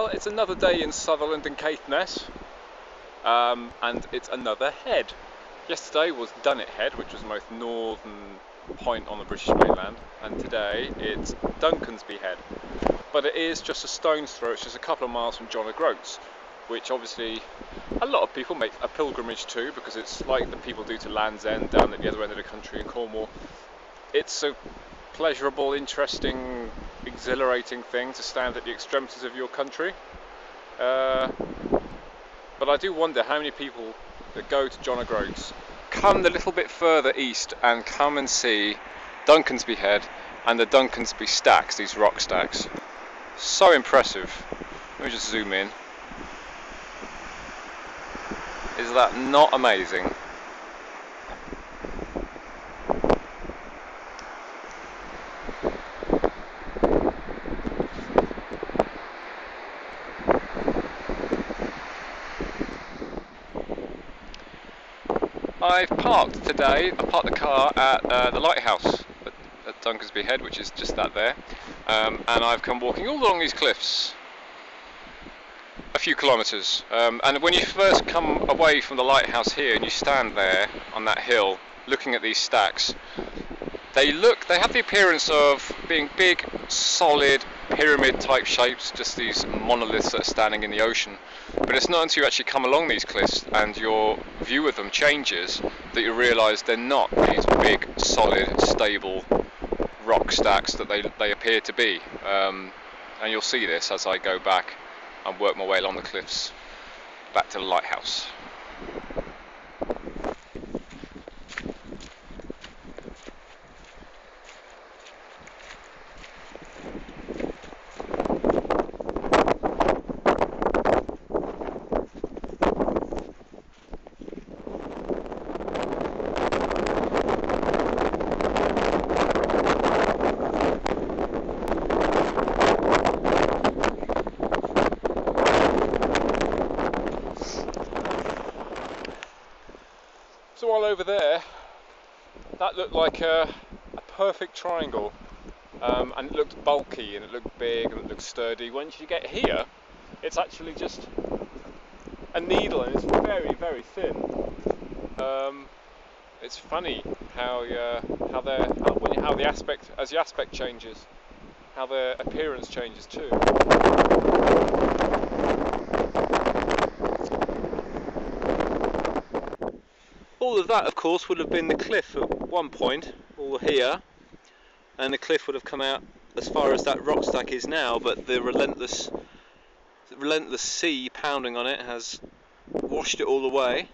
Well, it's another day in Sutherland and Caithness, and it's another head. Yesterday was Dunnet Head, which was the most northern point on the British mainland, and today it's Duncansby Head. But it is just a stone's throw, it's just a couple of miles from John O'Groats, which obviously a lot of people make a pilgrimage to, because it's like the people do to Land's End down at the other end of the country in Cornwall. It's a pleasurable, interesting, exhilarating thing to stand at the extremities of your country. But I do wonder how many people that go to John O'Groats come a little bit further east and come and see Duncansby Head and the Duncansby stacks, these rock stacks. So impressive. Let me just zoom in. Is that not amazing? I've parked today, I parked the car at the lighthouse at Duncansby Head, which is just that there, and I've come walking all along these cliffs, a few kilometres, and when you first come away from the lighthouse here and you stand there on that hill looking at these stacks, they have the appearance of being big, solid, pyramid type shapes, just these monoliths that are standing in the ocean. But it's not until you actually come along these cliffs and your view of them changes that you realise they're not these big, solid, stable rock stacks that they appear to be. And you'll see this as I go back and work my way along the cliffs back to the lighthouse. So while over there, that looked like a perfect triangle, and it looked bulky and it looked big and it looked sturdy. Once you get here, it's actually just a needle and it's very, very thin. It's funny how the aspect changes, how their appearance changes too. All of that, of course, would have been the cliff at one point, all here, and the cliff would have come out as far as that rock stack is now, but the relentless sea pounding on it has washed it all away,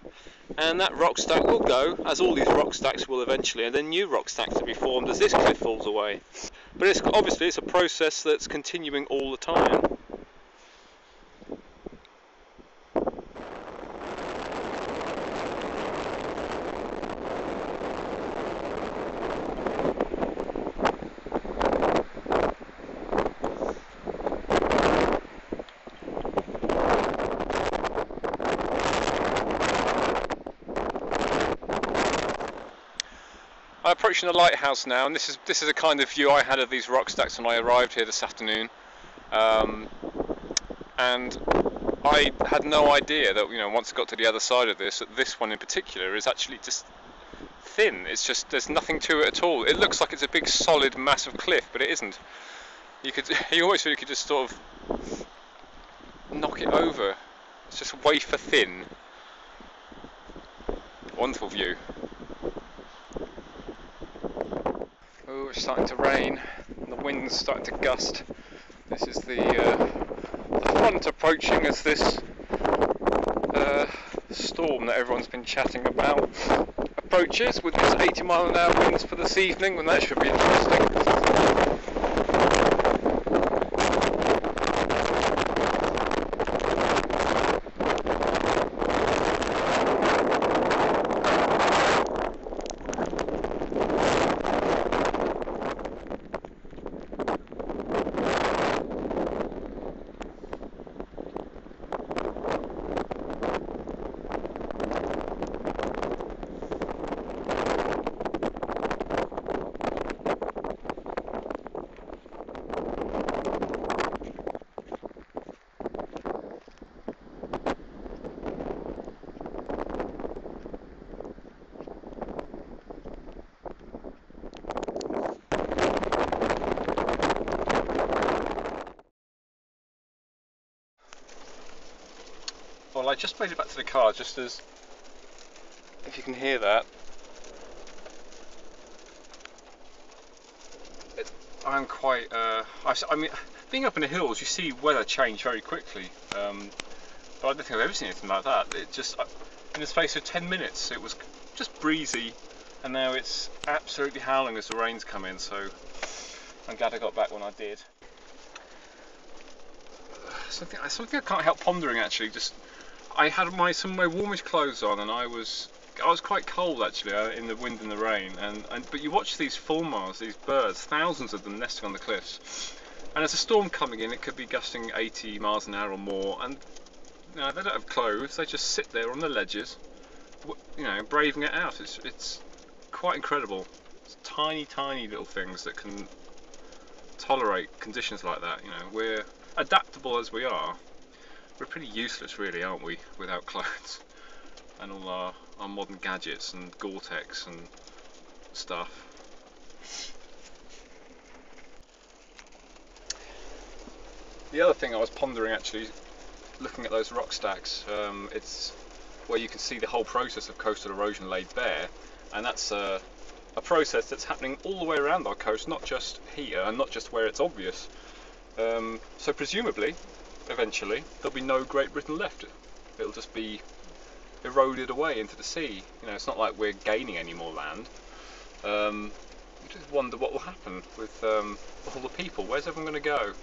and that rock stack will go, as all these rock stacks will eventually, and then new rock stacks to be formed as this cliff falls away. But it's obviously a process that's continuing all the time. I'm approaching the lighthouse now, and this is a kind of view I had of these rock stacks when I arrived here this afternoon, and I had no idea that, you know, once I got to the other side of this, that this one in particular is actually just thin. It's just, there's nothing to it at all. It looks like it's a big solid massive cliff, but it isn't. You always feel you could just sort of knock it over. It's just wafer thin. Wonderful view. Oh, it's starting to rain, and the wind's starting to gust. This is the front approaching as this storm that everyone's been chatting about approaches, with this 80-mile-an-hour winds for this evening, and that should be interesting. I just made it back to the car just as, if you can hear that, I'm quite, I mean, being up in the hills you see weather change very quickly, but I don't think I've ever seen anything like that. It just, in the space of 10 minutes it was just breezy, and now it's absolutely howling as the rain's come in, so I'm glad I got back when I did. Something I can't help pondering actually, just, I had some of my warmest clothes on and I was quite cold actually, in the wind and the rain, but you watch these fulmars, these birds, thousands of them nesting on the cliffs, and as a storm coming in it could be gusting 80 miles an hour or more, and you know, they don't have clothes, they just sit there on the ledges, you know, braving it out. It's quite incredible. It's tiny little things that can tolerate conditions like that. You know, we're adaptable as we are, we're pretty useless really, aren't we, without clothes and all our modern gadgets and Gore-Tex and stuff. The other thing I was pondering actually, looking at those rock stacks, it's where you can see the whole process of coastal erosion laid bare, and that's a process that's happening all the way around our coast, not just here and not just where it's obvious. So presumably, eventually, there'll be no Great Britain left. It'll just be eroded away into the sea. You know, it's not like we're gaining any more land. I just wonder what will happen with all the people. Where's everyone going to go?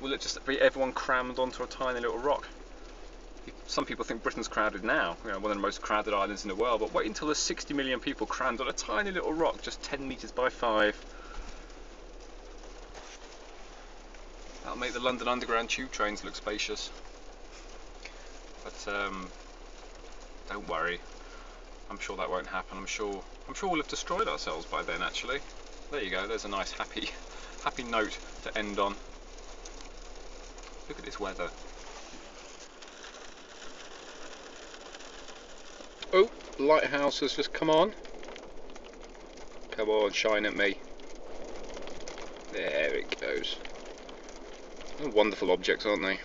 Will it just be everyone crammed onto a tiny little rock? Some people think Britain's crowded now, you know, one of the most crowded islands in the world, but wait until there's 60 million people crammed on a tiny little rock just 10 metres by 5. That'll make the London Underground tube trains look spacious. But don't worry, I'm sure that won't happen. I'm sure we'll have destroyed ourselves by then actually. There you go, there's a nice happy note to end on. Look at this weather. Oh, the lighthouse has just come on. Come on, shine at me. There it goes. They're wonderful objects, aren't they?